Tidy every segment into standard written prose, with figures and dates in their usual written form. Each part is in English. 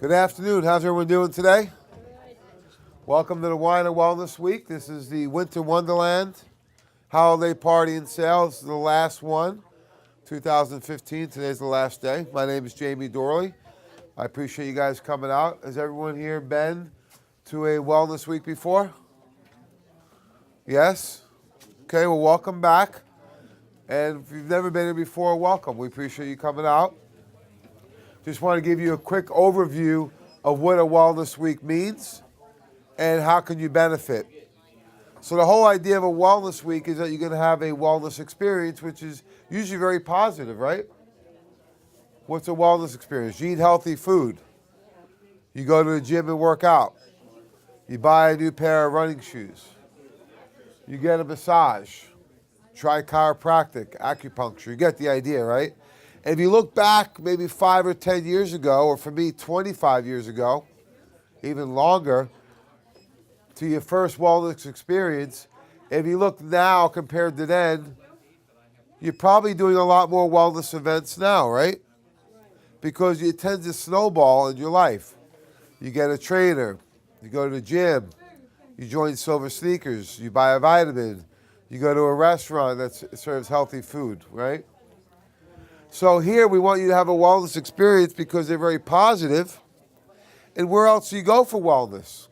Good afternoon. How's everyone doing today? Welcome to the Wine and Wellness Week. This is the Winter Wonderland holiday party and sale. This is the last one, 2015. Today's the last day. My name is Jamie Dorley. I appreciate you guys coming out. Has everyone here been to a Wellness Week before? Yes? Okay, well, welcome back. And if you've never been here before, welcome. We appreciate you coming out. Just want to give you a quick overview of what a Wellness Week means and how can you benefit. So the whole idea of a Wellness Week is that you're going to have a wellness experience, which is usually very positive, right? What's a wellness experience? You eat healthy food. You go to the gym and work out. You buy a new pair of running shoes. You get a massage. Try chiropractic, acupuncture. You get the idea, right? And if you look back maybe 5 or 10 years ago, or for me, 25 years ago, even longer, to your first wellness experience, if you look now compared to then, you're probably doing a lot more wellness events now, right? Because you tend to snowball in your life. You get a trainer, you go to the gym, you join Silver Sneakers, you buy a vitamin, you go to a restaurant that serves healthy food, right? So here we want you to have a wellness experience because they're very positive. And where else do you go for wellness?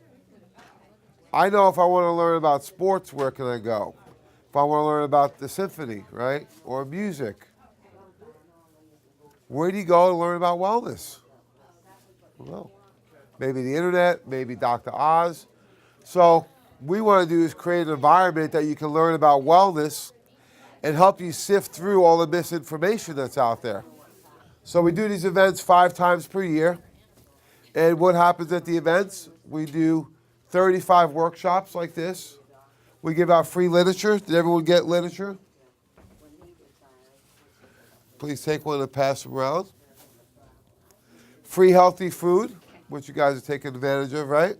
I know if I want to learn about sports, where can I go? If I want to learn about the symphony, right? Or music. Where do you go to learn about wellness? Well, maybe the internet, maybe Dr. Oz. So what we want to do is create an environment that you can learn about wellness and help you sift through all the misinformation that's out there. So we do these events 5 times per year. And what happens at the events? We do 35 workshops like this. We give out free literature. Did everyone get literature? Please take one and pass them around. Free healthy food, which you guys are taking advantage of, right?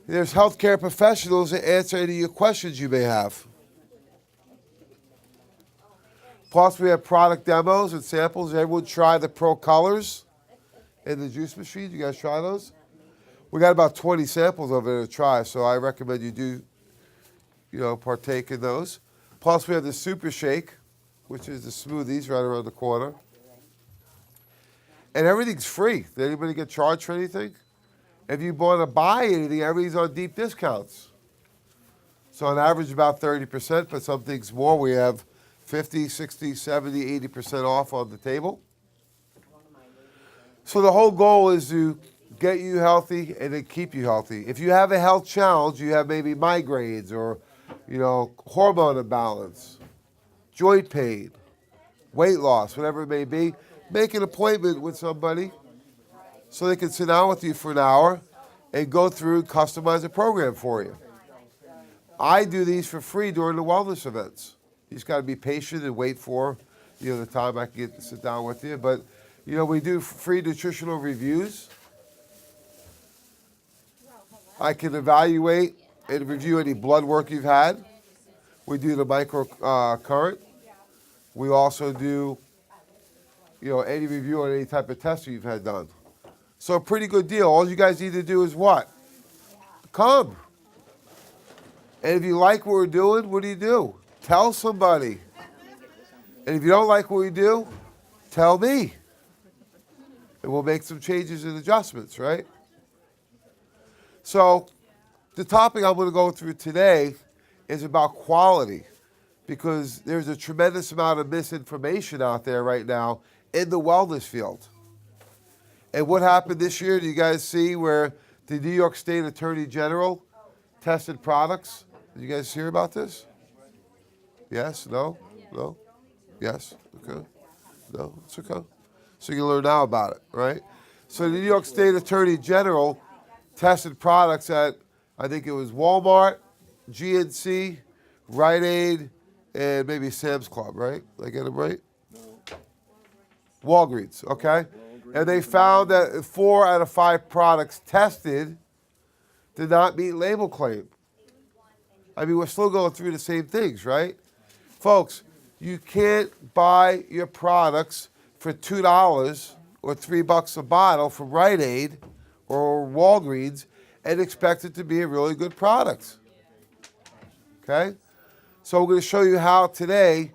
There's healthcare professionals that answer any of your questions you may have. Plus, we have product demos and samples. Everyone try the Pro Colors in the juice machine. You guys try those? We got about 20 samples of it to try, so I recommend you do, partake in those. Plus, we have the Super Shake, which is the smoothies right around the corner. And everything's free. Did anybody get charged for anything? If you want to buy anything, everything's on deep discounts. So on average, about 30%, but some things more. We have 50, 60, 70, 80% off on the table. So the whole goal is to get you healthy and then keep you healthy. If you have a health challenge, you have maybe migraines or, hormone imbalance, joint pain, weight loss, whatever it may be, make an appointment with somebody so they can sit down with you for an hour and go through and customize a program for you. I do these for free during the wellness events. You just got to be patient and wait for, the time I can get to sit down with you. But, we do free nutritional reviews. I can evaluate and review any blood work you've had. We do the micro current. We also do, any review on any type of test you've had done. So a pretty good deal. All you guys need to do is what? Come. And if you like what we're doing, what do? Tell somebody. And if you don't like what we do, tell me. And we'll make some changes and adjustments, right? So the topic I'm going to go through today is about quality, because there's a tremendous amount of misinformation out there right now in the wellness field. And what happened this year, do you guys see where the New York State Attorney General tested products? Did you guys hear about this? Yes? No? No? Yes? Okay. No? It's okay. So you learn now about it, right? So the New York State Attorney General tested products at, I think it was Walmart, GNC, Rite Aid, and maybe Sam's Club, right? Did I get them right? Walgreens, okay? And they found that 4 out of 5 products tested did not meet label claim. I mean, we're still going through the same things, right? Folks, you can't buy your products for $2 or $3 a bottle from Rite Aid or Walgreens and expect it to be a really good product. Okay? So we're going to show you how today,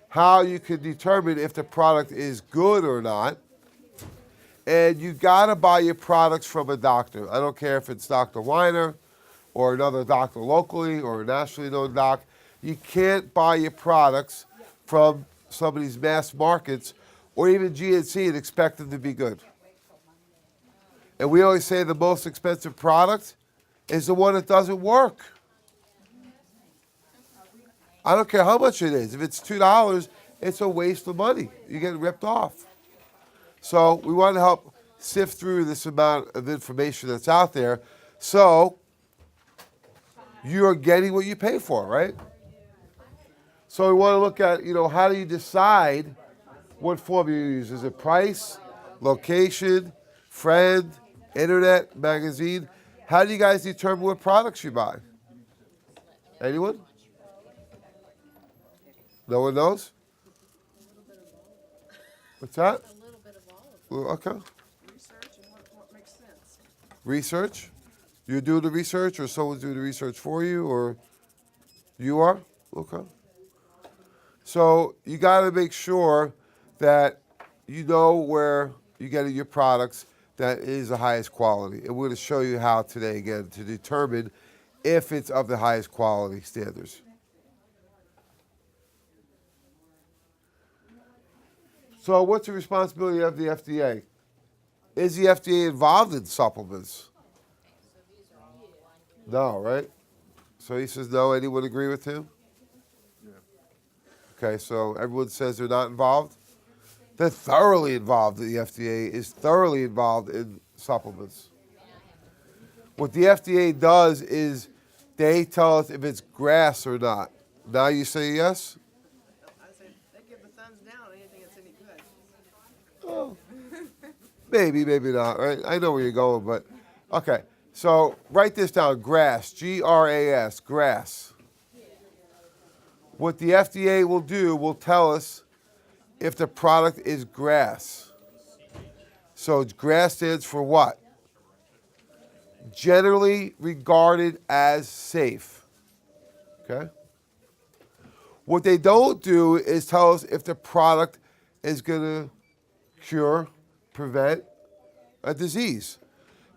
how you can determine if the product is good or not. And you got to buy your products from a doctor. I don't care if it's Dr. Weiner or another doctor locally or a nationally known doc. You can't buy your products from some of these mass markets or even GNC and expect them to be good. And we always say the most expensive product is the one that doesn't work. I don't care how much it is. If it's $2, it's a waste of money. You're getting ripped off. So we want to help sift through this amount of information that's out there so you're getting what you pay for, right? So we want to look at, how do you decide what formula you use? Is it price, location, friend, internet, magazine? How do you guys determine what products you buy? Anyone? No one knows? What's that? A little bit of all of it. Okay. Research and what makes sense. Research? You're doing the research or someone's doing the research for you or you are? Okay. So you got to make sure that you know where you're getting your products that is the highest quality. And we're going to show you how today, again, to determine if it's of the highest quality standards. So what's the responsibility of the FDA? Is the FDA involved in supplements? No, right? So he says no. Anyone agree with him? Yeah. Okay, so everyone says they're not involved? They're thoroughly involved. The FDA is thoroughly involved in supplements. What the FDA does is they tell us if it's grass or not. Now you say yes? I say they give the thumbs down on anything that's any good. Oh, maybe, maybe not, right? I know where you're going, but okay. So write this down, GRAS, G-R-A-S, grass. What the FDA will do will tell us if the product is grass. So GRAS stands for what? Generally regarded as safe. Okay? What they don't do is tell us if the product is going to cure, prevent a disease.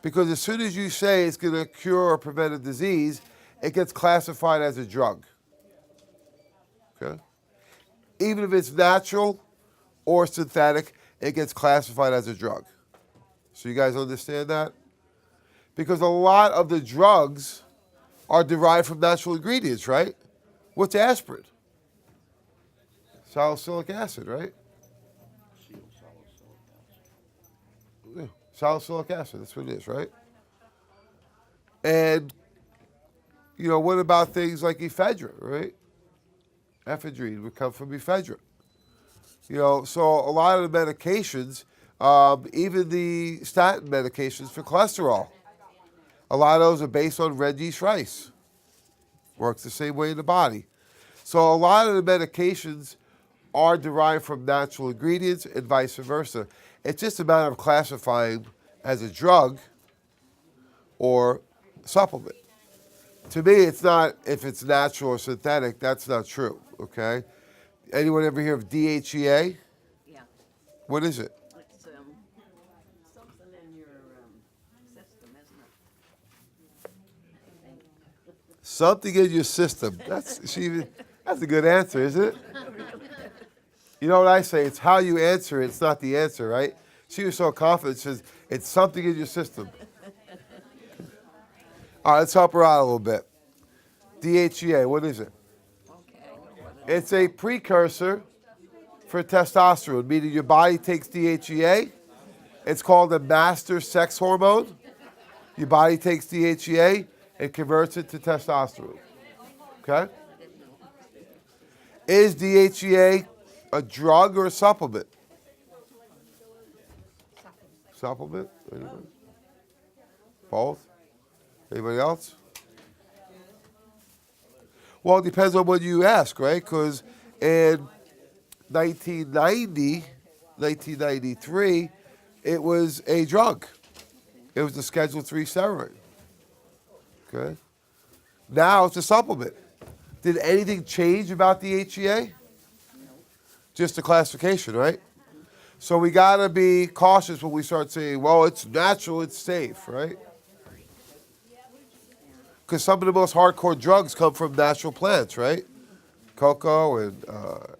Because as soon as you say it's going to cure or prevent a disease, it gets classified as a drug. Okay? Even if it's natural or synthetic, it gets classified as a drug. So you guys understand that? Because a lot of the drugs are derived from natural ingredients, right? What's aspirin? Salicylic acid, right? Yeah, salicylic acid, that's what it is, right? And, what about things like ephedrine, right? Ephedrine would come from ephedrine. So a lot of the medications, even the statin medications for cholesterol, a lot of those are based on red yeast rice. Works the same way in the body. So a lot of the medications are derived from natural ingredients and vice versa. It's just a matter of classifying as a drug or supplement. To me, it's not if it's natural or synthetic. That's not true, okay? Anyone ever hear of DHEA? Yeah, What is it? it's something in your system, isn't it? I think. Something in your system. That's a good answer, isn't it? You know what I say? It's how you answer it. It's not the answer, right? She was so confident. She says, it's something in your system. All right, let's help her out a little bit. DHEA, what is it? Okay. It's a precursor for testosterone, meaning your body takes DHEA. It's called a master sex hormone. Your body takes DHEA and converts it to testosterone. Okay? Is DHEA a drug or a supplement? Supplement? Anybody? Both? Anybody else? Well, it depends on what you ask, right? Because in 1993, it was a drug. It was a Schedule III steroid. Okay. Now it's a supplement. Did anything change about the HEA? Just the classification, right? So we got to be cautious when we start saying, well, it's natural, it's safe, right? Because some of the most hardcore drugs come from natural plants, right? Cocoa and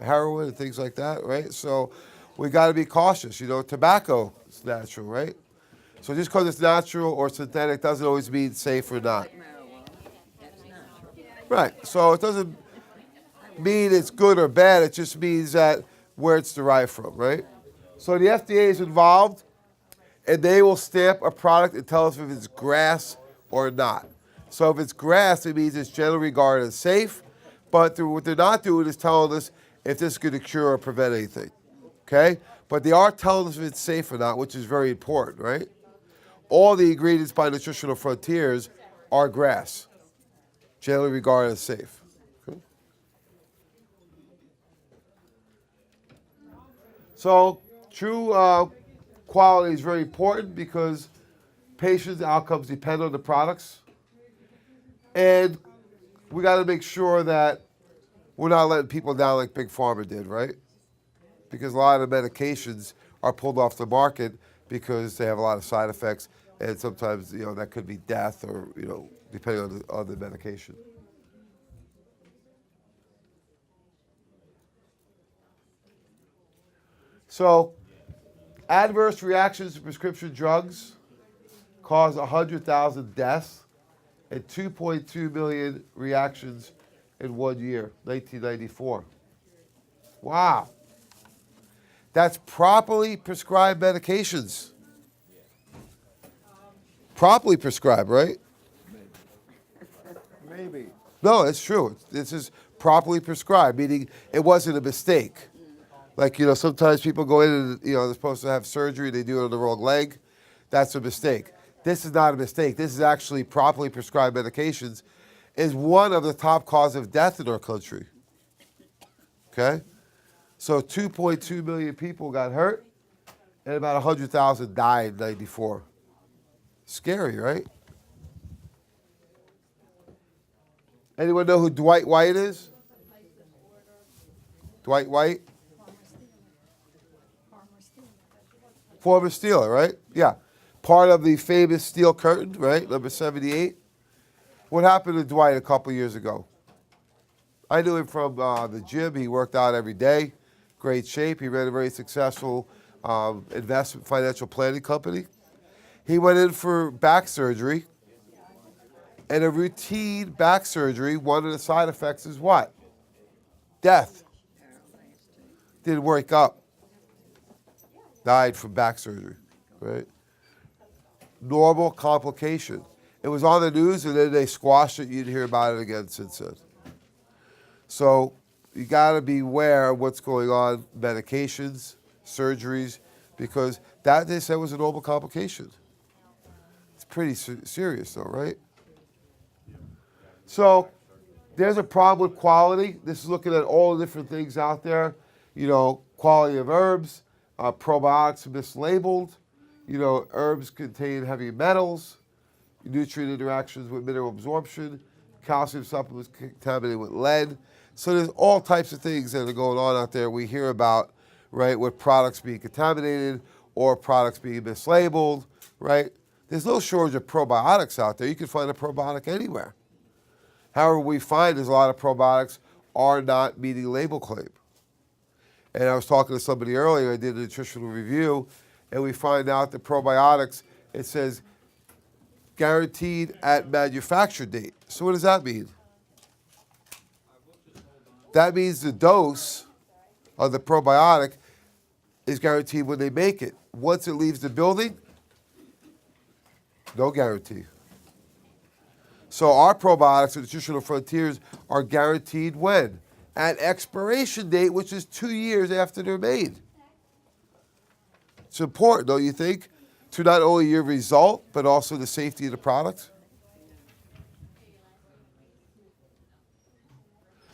heroin and things like that, right? So we got to be cautious. Tobacco is natural, right? So just because it's natural or synthetic doesn't always mean safe or not. Like marijuana, that's natural. Right. So it doesn't mean it's good or bad. It just means that where it's derived from, right? So the FDA is involved, and they will stamp a product and tell us if it's grass or not. So if it's grass, it means it's generally regarded as safe. But what they're not doing is telling us if this is going to cure or prevent anything. Okay? But they are telling us if it's safe or not, which is very important, right? All the ingredients by Nutritional Frontiers are grass, generally regarded as safe. Okay? So true quality is very important because patients' outcomes depend on the products. And we got to make sure that we're not letting people down like Big Pharma did, right? Because a lot of the medications are pulled off the market because they have a lot of side effects, and sometimes that could be death or depending on the medication. So, adverse reactions to prescription drugs cause 100,000 deaths and 2.2 million reactions in 1 year, 1994. Wow. That's properly prescribed medications. Properly prescribed, right? Maybe. No, it's true. This is properly prescribed, meaning it wasn't a mistake. Like, sometimes people go in and, they're supposed to have surgery, they do it on the wrong leg. That's a mistake. This is not a mistake. This is actually properly prescribed medications. Is one of the top causes of death in our country. Okay? So 2.2 million people got hurt, and about 100,000 died in 94. Scary, right? Anyone know who Dwight White is? Dwight White? Former Steeler, right? Yeah. Part of the famous Steel Curtain, right? Number 78. What happened to Dwight a couple years ago? I knew him from the gym. He worked out every day. Great shape. He ran a very successful investment financial planning company. He went in for back surgery. And a routine back surgery, one of the side effects is what? Death. Didn't wake up. Died from back surgery, right? Normal complication. It was on the news and then they squashed it. You didn't hear about it again since then. So you got to be aware of what's going on, medications, surgeries, because that they said was a normal complication. It's pretty serious though, right? So there's a problem with quality. This is looking at all the different things out there. Quality of herbs, probiotics are mislabeled. Herbs contain heavy metals, nutrient interactions with mineral absorption, calcium supplements contaminated with lead. So there's all types of things that are going on out there we hear about, right, with products being contaminated or products being mislabeled, right? There's no shortage of probiotics out there. You can find a probiotic anywhere. However, we find there's a lot of probiotics are not meeting label claim. And I was talking to somebody earlier, I did a nutritional review, and we find out that probiotics, it says guaranteed at manufacture date. So what does that mean? That means the dose of the probiotic is guaranteed when they make it. Once it leaves the building, no guarantee. So our probiotics at Nutritional Frontiers are guaranteed when? At expiration date, which is 2 years after they're made. It's important, don't you think, to not only your result, but also the safety of the product?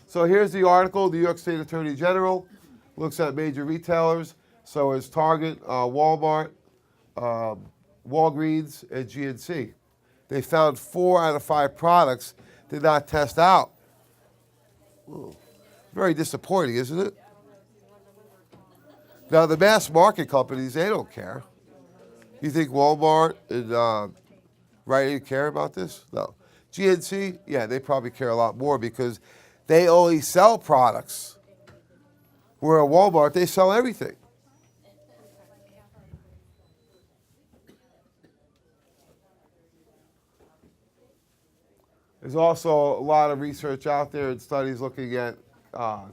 So here's the article. The New York State Attorney General looks at major retailers. So is Target, Walmart, Walgreens and GNC. They found 4 out of 5 products did not test out. Ooh, very disappointing, isn't it? Now, the mass market companies, they don't care. You think Walmart and Rite Aid care about this? No. GNC, yeah, they probably care a lot more because they only sell products. Where at Walmart, they sell everything. There's also a lot of research out there and studies looking at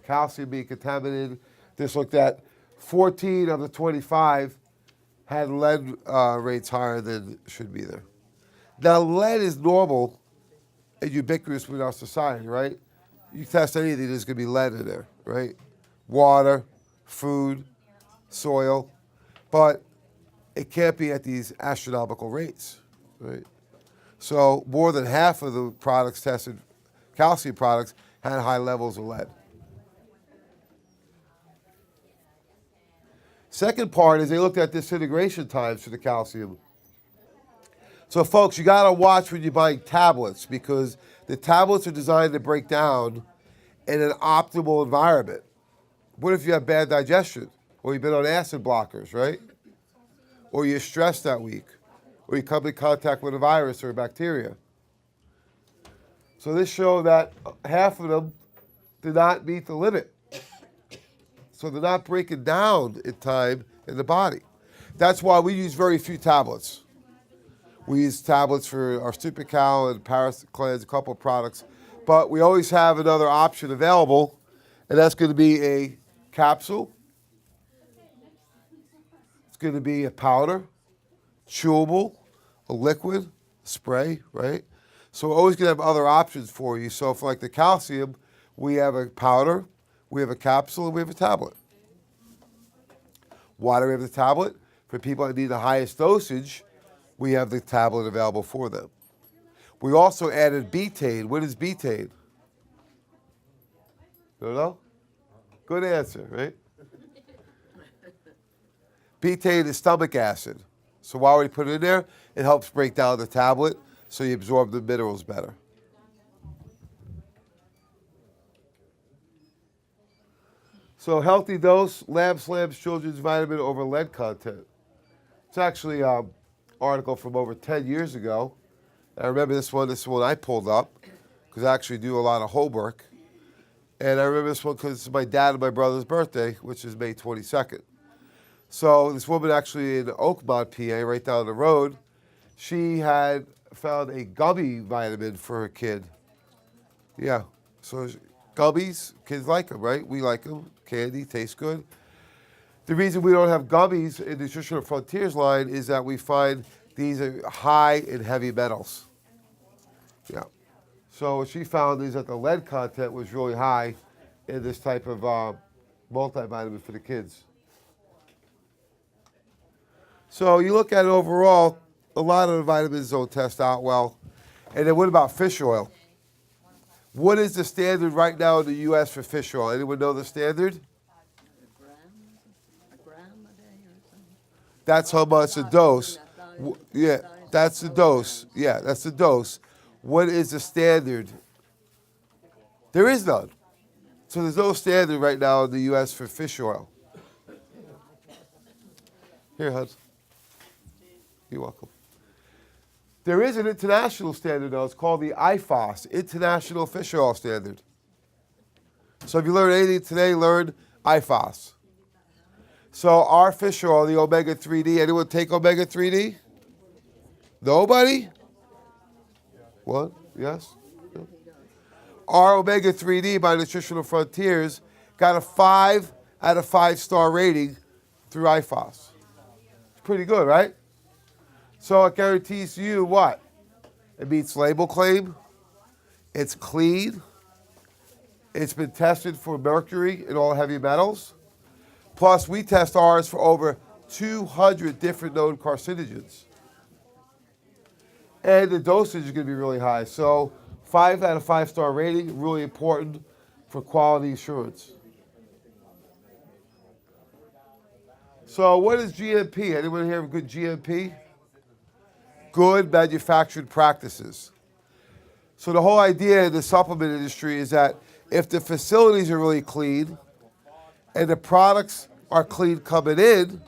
calcium being contaminated. This looked at 14 of the 25 had lead rates higher than should be there. Now, lead is normal and ubiquitous within our society, right? You test anything, there's going to be lead in there, right? Water, food, soil, but it can't be at these astronomical rates, right? So more than half of the products tested, calcium products, had high levels of lead. Second part is they looked at disintegration times for the calcium. So folks, you gotta watch when you're buying tablets because the tablets are designed to break down in an optimal environment. What if you have bad digestion? Or you've been on acid blockers, right? Or you're stressed that week? Or you come in contact with a virus or a bacteria? So this showed that half of them did not meet the limit. So they're not breaking down in time in the body. That's why we use very few tablets. We use tablets for our Stupid Cow and Paris Cleanse, a couple of products. But we always have another option available, and that's going to be a capsule. It's going to be a powder, chewable, a liquid, spray, right? So we're always going to have other options for you. So for like the calcium, we have a powder, we have a capsule, and we have a tablet. Why do we have the tablet? For people that need the highest dosage, we have the tablet available for them. We also added betaine. What is betaine? Don't know? Good answer, right? Betaine is stomach acid. So why would we put it in there? It helps break down the tablet so you absorb the minerals better. So healthy dose, Lab Slams children's vitamin over lead content. It's actually an article from over 10 years ago. I remember this one I pulled up because I actually do a lot of homework. And I remember this one because it's my dad and my brother's birthday, which is May 22nd. So this woman actually in Oakmont, PA, right down the road, she had found a gummy vitamin for her kid. Yeah, so gummies, kids like them, right? We like them. Candy, tastes good. The reason we don't have gummies in the Nutritional Frontiers line is that we find these are high in heavy metals. Yeah. So what she found is that the lead content was really high in this type of multivitamin for the kids. So you look at it overall, a lot of the vitamins don't test out well. And then what about fish oil? What is the standard right now in the U.S. for fish oil? Anyone know the standard? A gram a day or something. That's how much a dose. Yeah, that's the dose. Yeah, that's the dose. What is the standard? There is none. So there's no standard right now in the U.S. for fish oil. Here, Hud. You're welcome. There is an international standard, though. It's called the IFOS, International Fish Oil Standard. So if you learn anything today, learn IFOS. So our fish oil, the omega-3D, anyone take omega-3D? Nobody? What? Yes? No. Our omega-3D by Nutritional Frontiers got a 5 out of 5-star rating through IFOS. It's pretty good, right? So it guarantees you what? It meets label claim. It's clean. It's been tested for mercury and all heavy metals. Plus, we test ours for over 200 different known carcinogens. And the dosage is going to be really high. So 5 out of 5-star rating, really important for quality assurance. So what is GMP? Anyone here have good GMP? Good manufactured practices. So the whole idea in the supplement industry is that if the facilities are really clean and the products are clean coming in,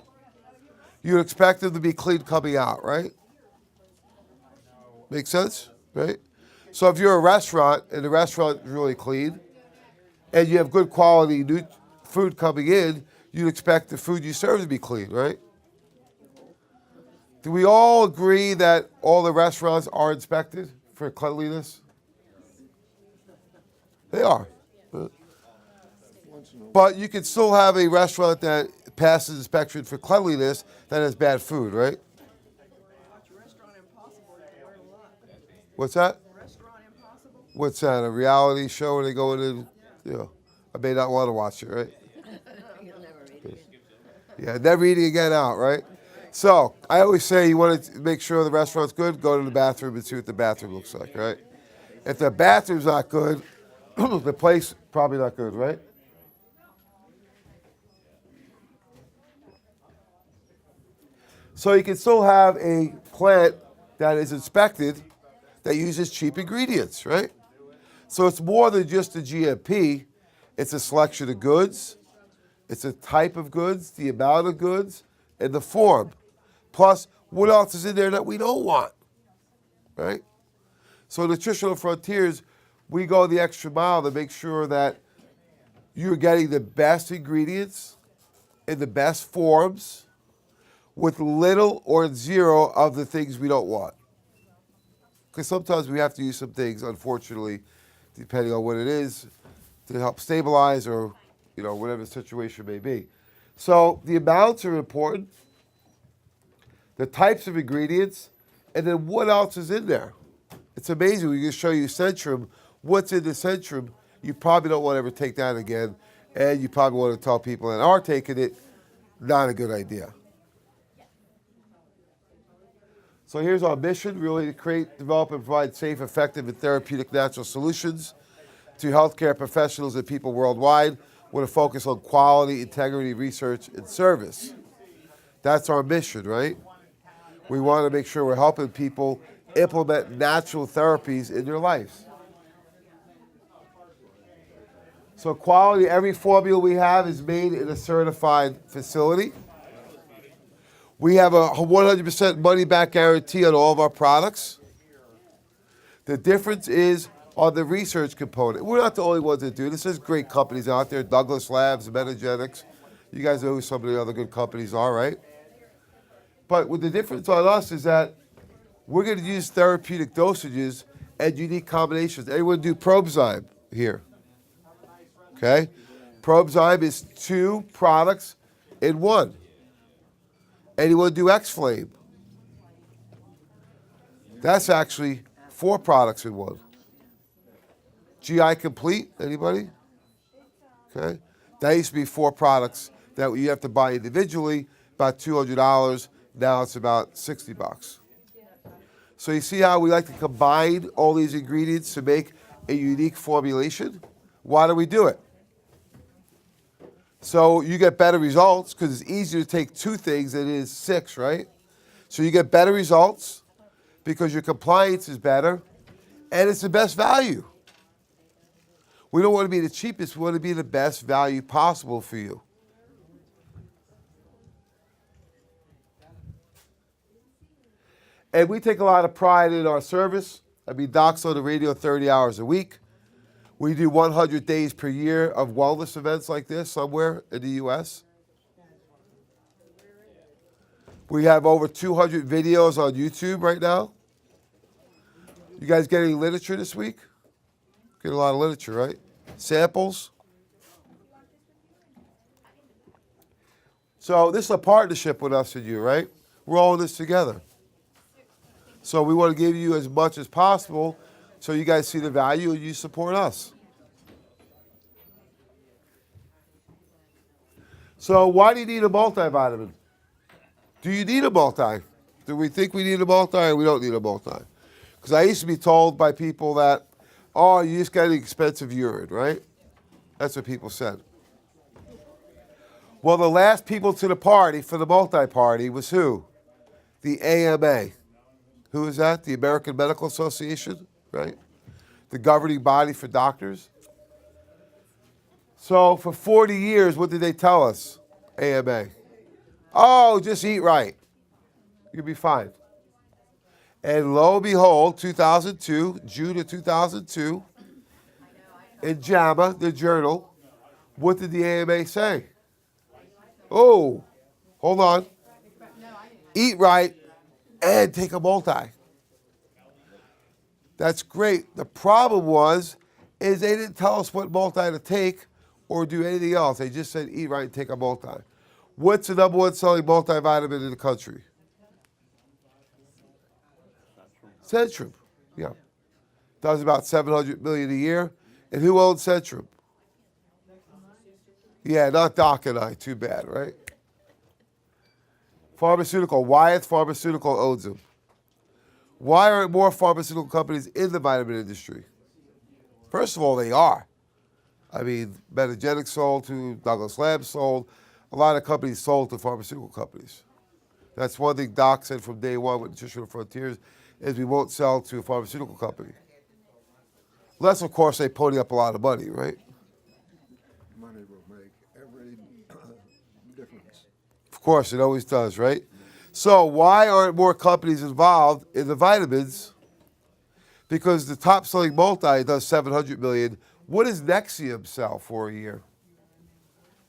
you'd expect them to be clean coming out, right? Make sense? Right? So if you're a restaurant and the restaurant is really clean and you have good quality food coming in, you'd expect the food you serve to be clean, right? Do we all agree that all the restaurants are inspected for cleanliness? They are. But you can still have a restaurant that passes inspection for cleanliness that has bad food, right? Watch Restaurant Impossible, you can learn a lot. What's that? Restaurant Impossible? What's that, a reality show where they go in and, I may not want to watch it, right? You'll never eat it. Yeah, never eating again out, right? So I always say you want to make sure the restaurant's good, go to the bathroom and see what the bathroom looks like, right? If the bathroom's not good, the place probably not good, right? So you can still have a plant that is inspected that uses cheap ingredients, right? So it's more than just the GMP. It's a selection of goods. It's a type of goods, the amount of goods, and the form. Plus, what else is in there that we don't want, right? So Nutritional Frontiers, we go the extra mile to make sure that you're getting the best ingredients in the best forms with little or zero of the things we don't want. Because sometimes we have to use some things, unfortunately, depending on what it is, to help stabilize or, whatever the situation may be. So the amounts are important, the types of ingredients, and then what else is in there. It's amazing. We can show you Centrum. What's in the Centrum? You probably don't want to ever take that again, and you probably want to tell people that are taking it, not a good idea. So here's our mission, really to create, develop, and provide safe, effective, and therapeutic natural solutions to healthcare professionals and people worldwide with a focus on quality, integrity, research, and service. That's our mission, right? We want to make sure we're helping people implement natural therapies in their lives. So quality, every formula we have is made in a certified facility. We have a 100% money-back guarantee on all of our products. The difference is on the research component. We're not the only ones that do this. There's great companies out there, Douglas Labs, Metagenics. You guys know who some of the other good companies are, right? But what the difference on us is that we're going to use therapeutic dosages and unique combinations. Anyone do Probezyme here? Okay? Probezyme is 2 products in 1. Anyone do X-Flame? That's actually 4 products in 1. GI Complete, anybody? Okay. That used to be 4 products that you have to buy individually, about $200. Now it's about $60. So you see how we like to combine all these ingredients to make a unique formulation? Why do we do it? So you get better results because it's easier to take 2 things than it is 6, right? So you get better results because your compliance is better and it's the best value. We don't want to be the cheapest, we want to be the best value possible for you. And we take a lot of pride in our service. Docs on the radio 30 hours a week. We do 100 days per year of wellness events like this somewhere in the U.S. We have over 200 videos on YouTube right now. You guys get any literature this week? Get a lot of literature, right? Samples. So this is a partnership with us and you, right? We're all in this together. So we want to give you as much as possible so you guys see the value and you support us. So why do you need a multivitamin? Do you need a multi? Do we think we need a multi or we don't need a multi? Because I used to be told by people that, oh, you just got an expensive urine, right? That's what people said. Well, the last people to the party for the multi-party was who? The AMA. Who is that? The American Medical Association, right? The governing body for doctors. So for 40 years, what did they tell us, AMA? Oh, just eat right. You'll be fine. And lo and behold, 2002, June of 2002, in JAMA, the journal, what did the AMA say? Oh, hold on. Eat right and take a multi. That's great. The problem is they didn't tell us what multi to take or do anything else. They just said eat right and take a multi. What's the number one selling multivitamin in the country? Centrum. Yeah. Does about $700 million a year. And who owns Centrum? Yeah, not Doc and I. Too bad, right? Pharmaceutical. Wyeth Pharmaceutical owns them. Why aren't more pharmaceutical companies in the vitamin industry? First of all, they are. I mean, Metagenics sold to Douglas Labs sold. A lot of companies sold to pharmaceutical companies. That's one thing Doc said from day one with Nutritional Frontiers is we won't sell to a pharmaceutical company. Unless, of course, they pony up a lot of money, right? Money will make every difference. Of course, it always does, right? So why aren't more companies involved in the vitamins? Because the top selling multi does $700 million. What does Nexium sell for a year?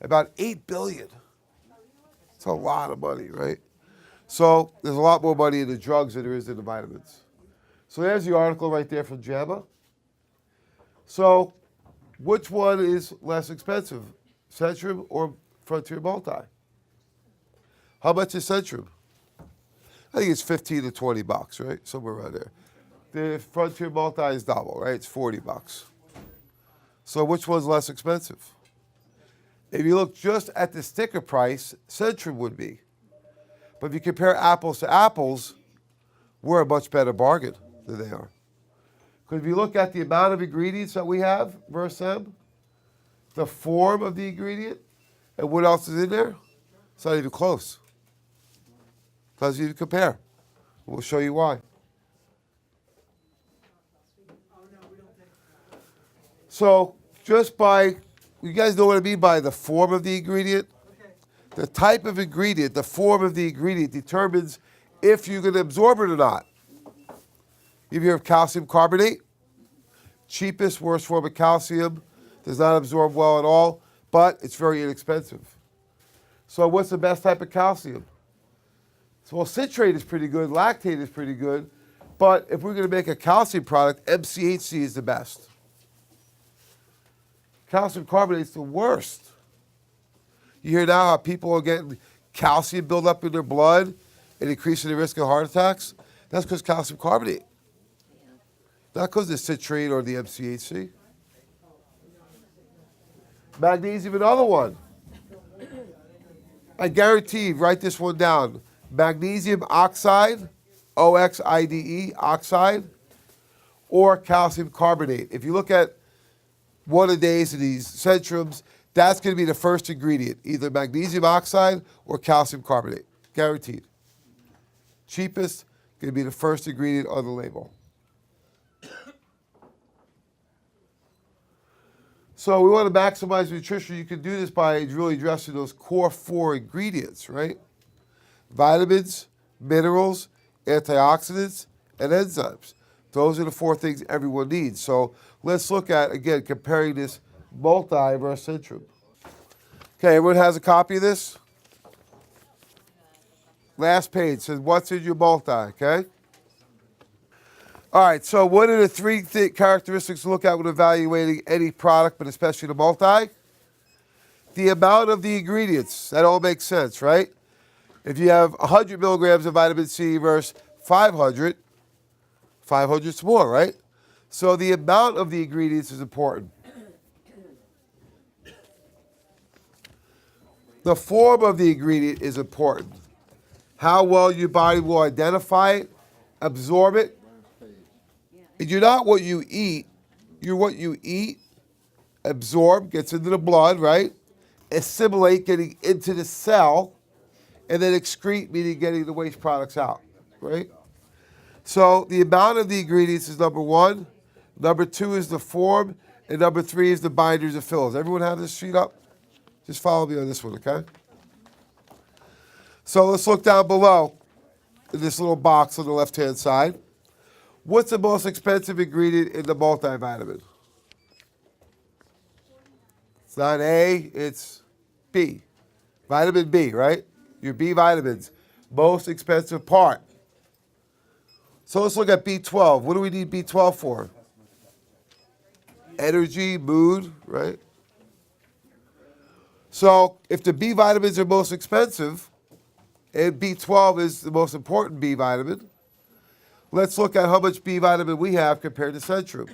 About $8 billion. It's a lot of money, right? So there's a lot more money in the drugs than there is in the vitamins. So there's the article right there from JAMA. So which one is less expensive, Centrum or Frontier Multi? How much is Centrum? I think it's 15 to 20 bucks, right? Somewhere around there. The Frontier Multi is double, right? It's 40 bucks. So which one's less expensive? If you look just at the sticker price, Centrum would be. But if you compare apples to apples, we're a much better bargain than they are. Because if you look at the amount of ingredients that we have versus them, the form of the ingredient, and what else is in there, it's not even close. Doesn't even compare. We'll show you why. So just by, you guys know what I mean by the form of the ingredient? The type of ingredient, the form of the ingredient determines if you can absorb it or not. If you have calcium carbonate, cheapest, worst form of calcium, does not absorb well at all, but it's very inexpensive. So what's the best type of calcium? So, well, citrate is pretty good, lactate is pretty good, but if we're going to make a calcium product, MCHC is the best. Calcium carbonate is the worst. You hear now how people are getting calcium buildup in their blood and increasing the risk of heart attacks? That's because calcium carbonate. Not because of the citrate or the MCHC. Magnesium, another one. I guarantee, write this one down. Magnesium oxide, OXIDE, oxide, or calcium carbonate. If you look at one of days of these Centrums, that's going to be the first ingredient, either magnesium oxide or calcium carbonate, guaranteed. Cheapest, going to be the first ingredient on the label. So we want to maximize nutrition. You can do this by really addressing those core 4 ingredients, right? Vitamins, minerals, antioxidants, and enzymes. Those are the 4 things everyone needs. So let's look at, again, comparing this multi versus Centrum. Okay, everyone has a copy of this? Last page says, what's in your multi, okay? All right, so what are the 3 characteristics to look at when evaluating any product, but especially the multi? The amount of the ingredients. That all makes sense, right? If you have 100 milligrams of vitamin C versus 500, 500's more, right? So the amount of the ingredients is important. The form of the ingredient is important. How well your body will identify it, absorb it. And you're not what you eat, you're what you eat, absorb, gets into the blood, right? assimilate, getting into the cell, and then excrete, meaning getting the waste products out, right? So the amount of the ingredients is number one. Number two is the form. And number three is the binders and fillers. Everyone have this sheet up? Just follow me on this one, okay? So let's look down below in this little box on the left-hand side. What's the most expensive ingredient in the multivitamin? It's not A, it's B. Vitamin B, right? Your B vitamins. Most expensive part. So let's look at B12. What do we need B12 for? Energy, mood, right? So if the B vitamins are most expensive, and B12 is the most important B vitamin, let's look at how much B vitamin we have compared to Centrum.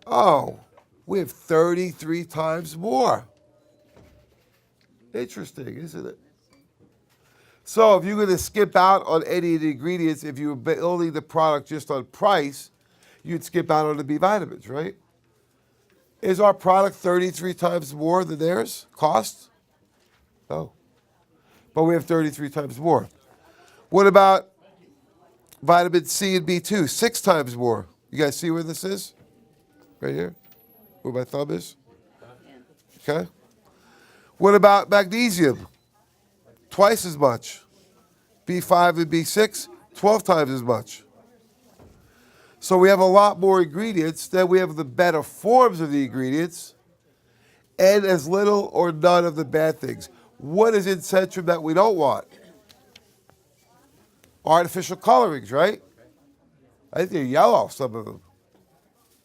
Oh, we have 33 times more. Interesting, isn't it? So if you're going to skip out on any of the ingredients, if you were building the product just on price, you'd skip out on the B vitamins, right? Is our product 33 times more than theirs cost? No. But we have 33 times more. What about vitamin C and B2? 6 times more. You guys see where this is? Right here? Where my thumb is? Okay. What about magnesium? Twice as much. B5 and B6, 12 times as much. So we have a lot more ingredients, then we have the better forms of the ingredients, and as little or none of the bad things. What is in Centrum that we don't want? Artificial colorings, right? I think they're yellow, some of them.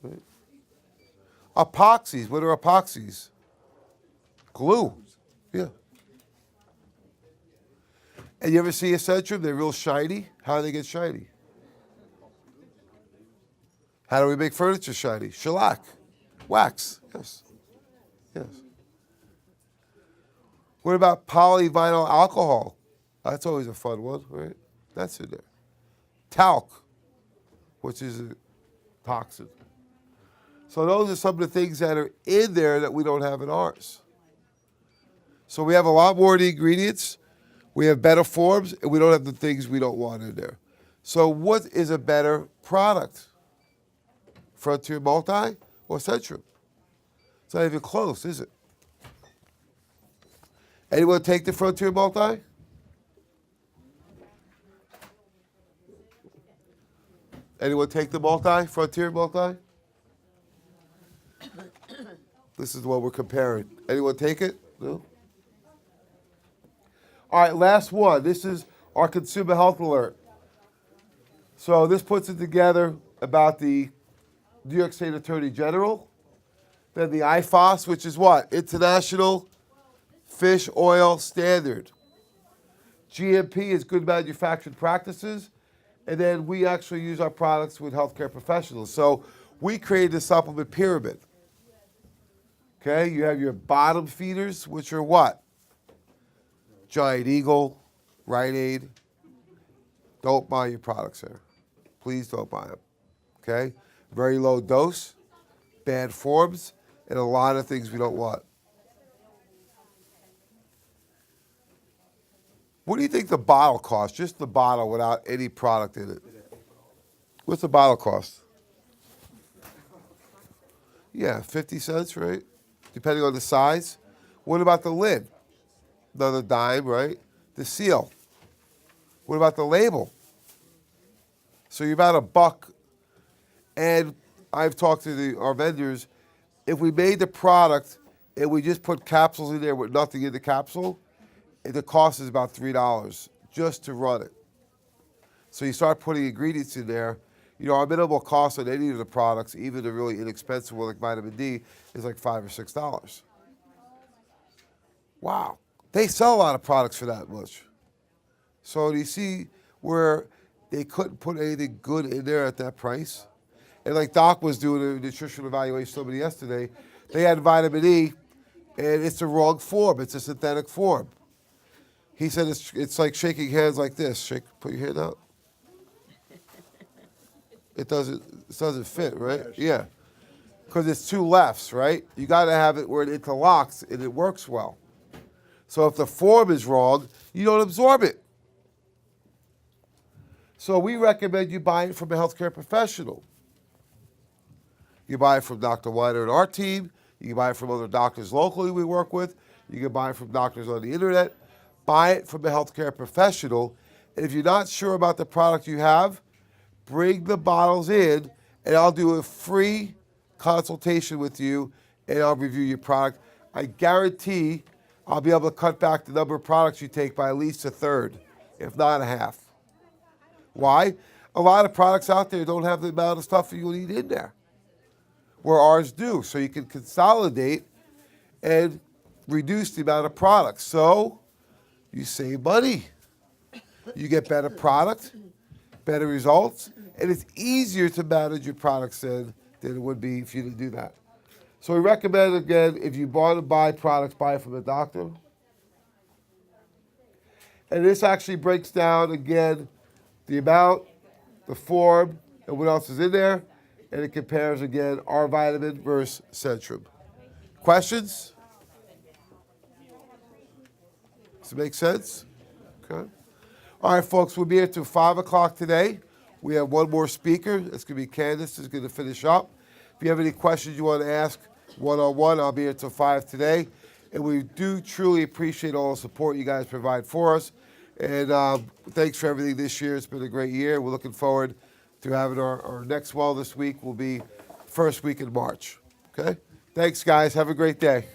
Right? Epoxies, what are epoxies? Glue, yeah. And you ever see a Centrum? They're real shiny. How do they get shiny? How do we make furniture shiny? Shellac, wax, yes, yes. What about polyvinyl alcohol? That's always a fun one, right? That's in there. Talc, which is a toxin. So those are some of the things that are in there that we don't have in ours. So we have a lot more of the ingredients. We have better forms, and we don't have the things we don't want in there. So what is a better product? Frontier Multi or Centrum? It's not even close, is it? Anyone take the Frontier Multi? Anyone take the multi, Frontier Multi? This is what we're comparing. Anyone take it? No? All right, last one. This is our consumer health alert. So this puts it together about the New York State Attorney General, then the IFOS, which is what? International Fish Oil Standard. GMP is good manufacturing practices, and then we actually use our products with healthcare professionals. So we created a supplement pyramid. Okay, you have your bottom feeders, which are what? Giant Eagle, Rite Aid. Don't buy your products there. Please don't buy them. Okay? Very low dose, bad forms, and a lot of things we don't want. What do you think the bottle costs? Just the bottle without any product in it. What's the bottle cost? Yeah, 50 cents, right? Depending on the size. What about the lid? Another dime, right? The seal. What about the label? So you're about $1. And I've talked to our vendors. If we made the product and we just put capsules in there with nothing in the capsule, the cost is about $3 just to run it. So you start putting ingredients in there. You know, our minimal cost on any of the products, even the really inexpensive one like vitamin D, is like $5 or $6. Wow. They sell a lot of products for that much. So do you see where they couldn't put anything good in there at that price? And like Doc was doing a nutritional evaluation somebody yesterday, they had vitamin E, and it's the wrong form. It's a synthetic form. He said it's like shaking hands like this. Put your hand out. It doesn't fit, right? Yeah. because it's two lefts, right? You got to have it where it interlocks and it works well. So if the form is wrong, you don't absorb it. So we recommend you buy it from a healthcare professional. You buy it from Dr. Weiner and our team. You can buy it from other doctors locally we work with. You can buy it from doctors on the internet. Buy it from a healthcare professional. And if you're not sure about the product you have, bring the bottles in and I'll do a free consultation with you and I'll review your product. I guarantee I'll be able to cut back the number of products you take by at least a third, if not a half. Why? A lot of products out there don't have the amount of stuff you need in there, where ours do. So you can consolidate and reduce the amount of products. So you save money. You get better product, better results, and it's easier to manage your products than it would be if you didn't do that. So we recommend, again, if you want to buy products, buy it from a doctor. And this actually breaks down, again, the amount, the form, and what else is in there. And it compares, again, our vitamin versus Centrum. Questions? Does it make sense? Okay. All right, folks, we'll be here till 5 o'clock today. We have one more speaker. It's going to be Candace who's going to finish up. If you have any questions you want to ask one-on-one, I'll be here till 5 today. And we do truly appreciate all the support you guys provide for us. And thanks for everything this year. It's been a great year. We're looking forward to having our next Wellness Week will be first week in March. Okay? Thanks, guys. Have a great day.